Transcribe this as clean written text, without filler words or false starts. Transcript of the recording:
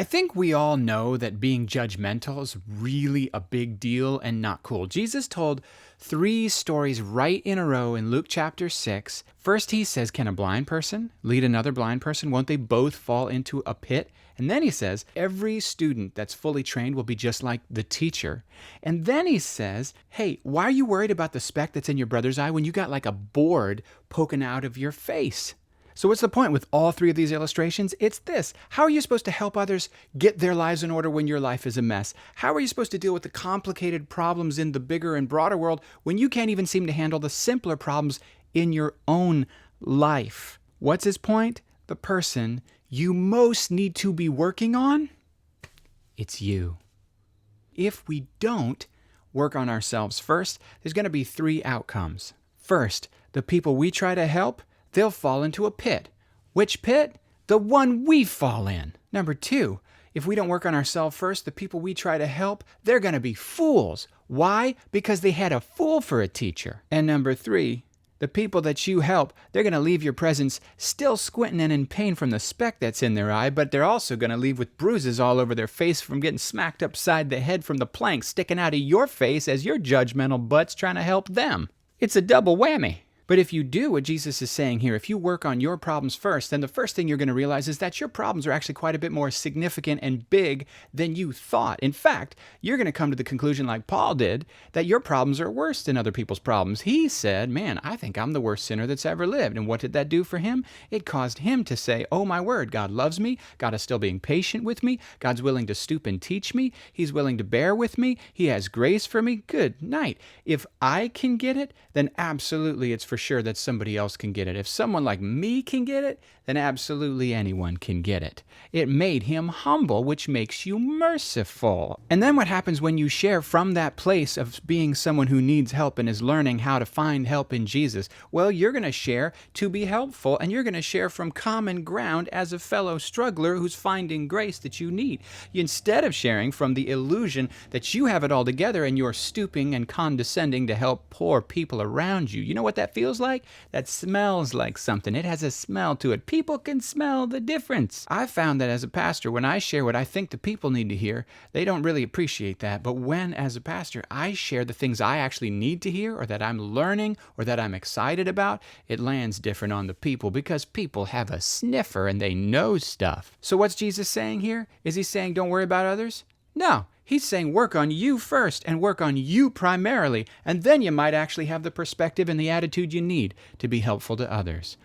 I think we all know that being judgmental is really a big deal and not cool. Jesus told 3 stories right in a row in Luke chapter 6. First, he says, can a blind person lead another blind person? Won't they both fall into a pit? And then he says, every student that's fully trained will be just like the teacher. And then he says, hey, why are you worried about the speck that's in your brother's eye when you got like a board poking out of your face? So what's the point with all 3 of these illustrations? It's this. How are you supposed to help others get their lives in order when your life is a mess? How are you supposed to deal with the complicated problems in the bigger and broader world when you can't even seem to handle the simpler problems in your own life? What's his point? The person you most need to be working on? It's you. If we don't work on ourselves first, there's going to be 3 outcomes. First, the people we try to help, they'll fall into a pit. Which pit? The one we fall in. Number 2, if we don't work on ourselves first, the people we try to help, they're going to be fools. Why? Because they had a fool for a teacher. And number 3, the people that you help, they're going to leave your presence still squinting and in pain from the speck that's in their eye, but they're also going to leave with bruises all over their face from getting smacked upside the head from the plank sticking out of your face as your judgmental butt's trying to help them. It's a double whammy. But if you do what Jesus is saying here, if you work on your problems first, then the first thing you're going to realize is that your problems are actually quite a bit more significant and big than you thought. In fact, you're going to come to the conclusion, like Paul did, that your problems are worse than other people's problems. He said, man, I think I'm the worst sinner that's ever lived. And what did that do for him? It caused him to say, oh my word, God loves me. God is still being patient with me. God's willing to stoop and teach me. He's willing to bear with me. He has grace for me. Good night. If I can get it, then absolutely it's for sure that somebody else can get it. If someone like me can get it, then absolutely anyone can get it. It made him humble, which makes you merciful. And then what happens when you share from that place of being someone who needs help and is learning how to find help in Jesus? Well, you're going to share to be helpful, and you're going to share from common ground as a fellow struggler who's finding grace that you need. Instead of sharing from the illusion that you have it all together and you're stooping and condescending to help poor people around you. You know what that feels like? That smells like something. It has a smell to it. People can smell the difference. I've found that as a pastor, when I share what I think the people need to hear, they don't really appreciate that. But when, as a pastor, I share the things I actually need to hear or that I'm learning or that I'm excited about, it lands different on the people because people have a sniffer and they know stuff. So what's Jesus saying here? Is he saying don't worry about others? No. He's saying work on you first and work on you primarily, and then you might actually have the perspective and the attitude you need to be helpful to others.